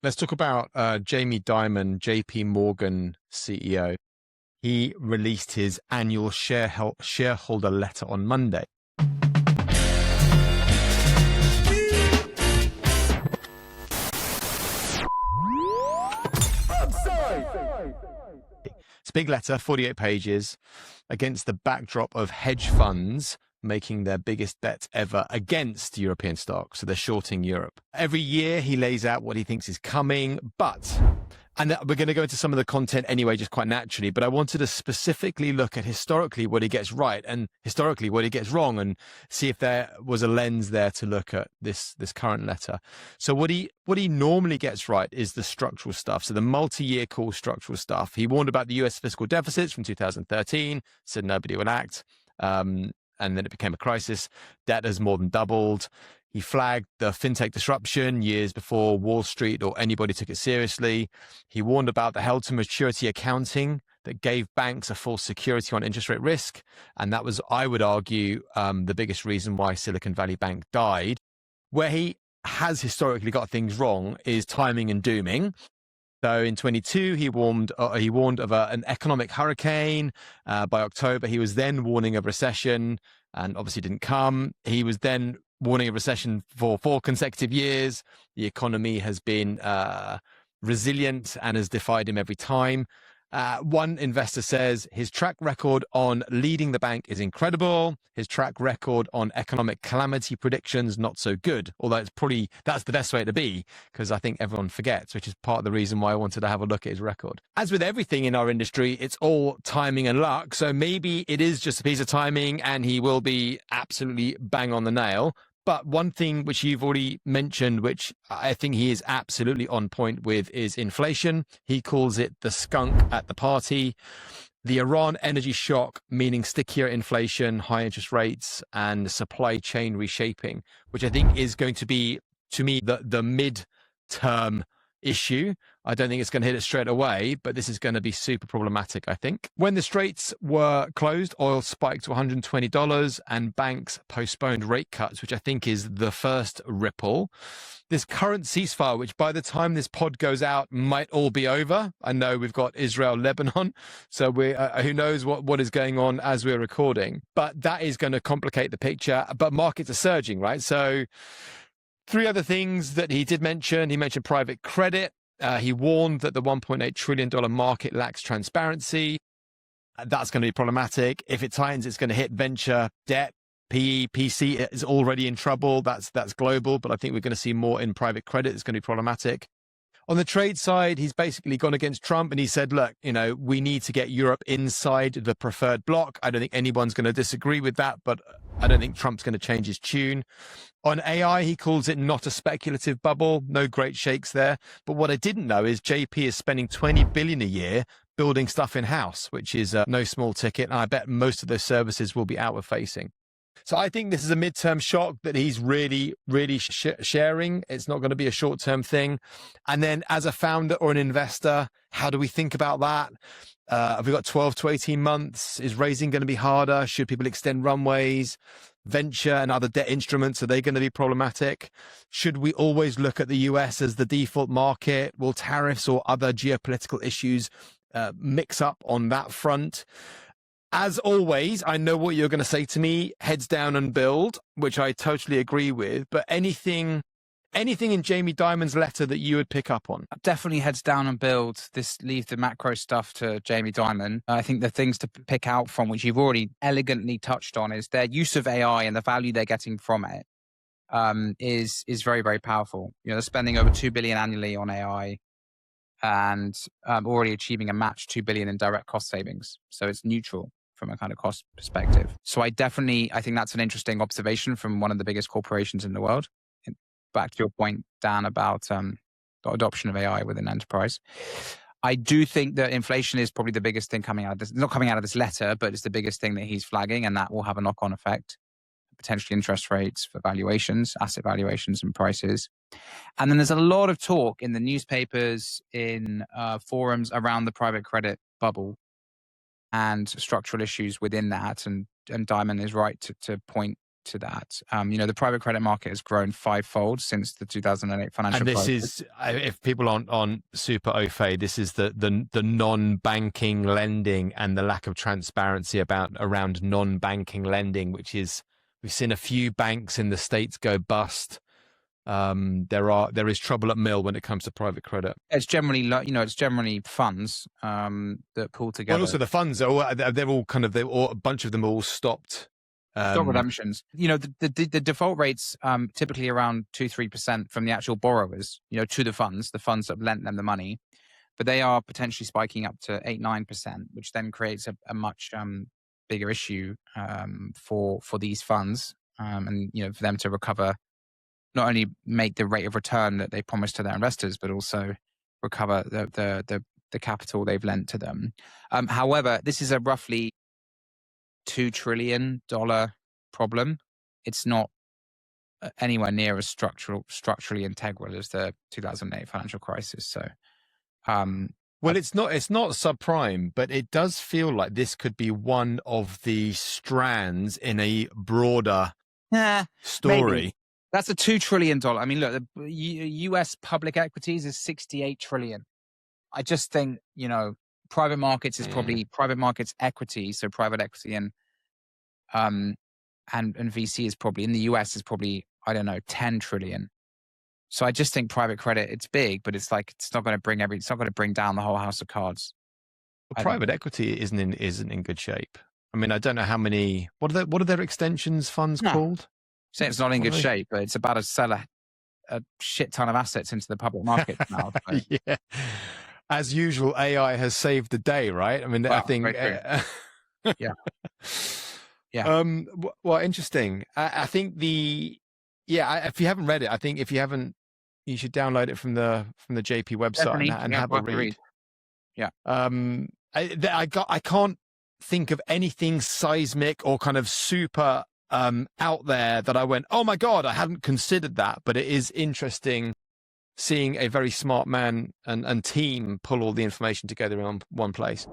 Let's talk about Jamie Dimon, JP Morgan CEO. He released his annual shareholder letter on Monday. It's a big letter, 48 pages, against the backdrop of hedge funds making their biggest bets ever against European stocks. So they're shorting Europe. Every year he lays out what he thinks is coming, and we're going to go into some of the content anyway, just quite naturally, but I wanted to specifically look at historically what he gets right and historically what he gets wrong, and see if there was a lens there to look at this current letter. So what he normally gets right is the structural stuff. So the multi-year core structural stuff. He warned about the US fiscal deficits from 2013, said nobody would act. And then it became a crisis. Debt has more than doubled. He flagged the fintech disruption years before Wall Street or anybody took it seriously. He warned about the held-to-maturity accounting that gave banks a false security on interest rate risk. And that was, I would argue, the biggest reason why Silicon Valley Bank died. Where he has historically got things wrong is timing and dooming. So in 22, he warned of an economic hurricane. By October, he was then warning of recession, and obviously didn't come. He was then warning of recession for 4 consecutive years. The economy has been resilient and has defied him every time. One investor says his track record on leading the bank is incredible. His track record on economic calamity predictions, not so good. Although that's the best way to be, because I think everyone forgets, which is part of the reason why I wanted to have a look at his record. As with everything in our industry, it's all timing and luck. So maybe it is just a piece of timing and he will be absolutely bang on the nail. But one thing which you've already mentioned, which I think he is absolutely on point with, is inflation. He calls it the skunk at the party. The Iran energy shock, meaning stickier inflation, high interest rates, and supply chain reshaping, which I think is going to be, to me, the mid-term issue. I don't think it's going to hit it straight away, but this is going to be super problematic, I think. When the straits were closed, oil spiked to $120 and banks postponed rate cuts, which I think is the first ripple. This current ceasefire, which by the time this pod goes out might all be over. I know we've got Israel, Lebanon, so who knows what is going on as we're recording, but that is going to complicate the picture. But markets are surging, right? So 3 other things that he did mention. He mentioned private credit. He warned that the $1.8 trillion market lacks transparency. That's going to be problematic. If it tightens, it's going to hit venture, debt, PE, PC is already in trouble. That's global, but I think we're going to see more in private credit. It's going to be problematic. On the trade side, he's basically gone against Trump and he said, look, we need to get Europe inside the preferred bloc. I don't think anyone's going to disagree with that, but I don't think Trump's going to change his tune. On AI, he calls it not a speculative bubble. No great shakes there. But what I didn't know is JP is spending $20 billion a year building stuff in-house, which is no small ticket. And I bet most of those services will be outward facing. So I think this is a midterm shock that he's really, really sharing. It's not going to be a short-term thing. And then as a founder or an investor, how do we think about that? Have we got 12 to 18 months? Is raising going to be harder? Should people extend runways? Venture and other debt instruments, are they going to be problematic? Should we always look at the US as the default market? Will tariffs or other geopolitical issues mix up on that front? As always, I know what you're going to say to me, heads down and build, which I totally agree with, but anything in Jamie Dimon's letter that you would pick up on? Definitely heads down and build. Leave the macro stuff to Jamie Dimon. I think the things to pick out from, which you've already elegantly touched on, is their use of AI and the value they're getting from it is very, very powerful. They're spending over $2 billion annually on AI and already achieving a match $2 billion in direct cost savings. So it's neutral from a kind of cost perspective. So I think that's an interesting observation from one of the biggest corporations in the world. Back to your point, Dan, about the adoption of AI within enterprise. I do think that inflation is probably the biggest thing coming out of this, not coming out of this letter, but it's the biggest thing that he's flagging, and that will have a knock-on effect, potentially interest rates for valuations, asset valuations and prices. And then there's a lot of talk in the newspapers, in forums around the private credit bubble and structural issues within that. And Dimon is right to point to that. The private credit market has grown fivefold since the 2008 financial crisis. crisis. And this is, if people aren't super au fait, this is the non-banking lending and the lack of transparency around non-banking lending, which is, we've seen a few banks in the States go bust. There is trouble at mill when it comes to private credit. It's generally, it's generally funds that pull together. Well, also the funds they're all a bunch of them all stopped. Stock redemptions. The default rates typically around 2-3% from the actual borrowers, to the funds that have lent them the money, but they are potentially spiking up to 8-9%, which then creates a much bigger issue for these funds, and for them to recover, not only make the rate of return that they promised to their investors, but also recover the capital they've lent to them. However, this is a roughly $2 trillion problem. It's not anywhere near as structurally integral as the 2008 financial crisis. So, it's not subprime, but it does feel like this could be one of the strands in a broader story. Maybe. That's a $2 trillion. I mean, look, the U.S. public equities is $68 trillion. I just think, private markets is probably private markets equity. So private equity and VC is probably, in the US, is probably, I don't know, 10 trillion. So I just think private credit, it's big, but it's not going to bring down the whole house of cards. Well, private equity isn't in good shape. I mean, I don't know how many, what are their extensions funds called? Say it's not in good shape, but it's about to sell a shit ton of assets into the public market now. So. Yeah. As usual, AI has saved the day, right? I mean, I think. Yeah. Yeah. Well, interesting. I think if you haven't read it, I think you should download it from the JP website and have a read. Yeah. I can't think of anything seismic or kind of super out there that I went, oh my God, I hadn't considered that. But it is interesting seeing a very smart man and team pull all the information together in one place.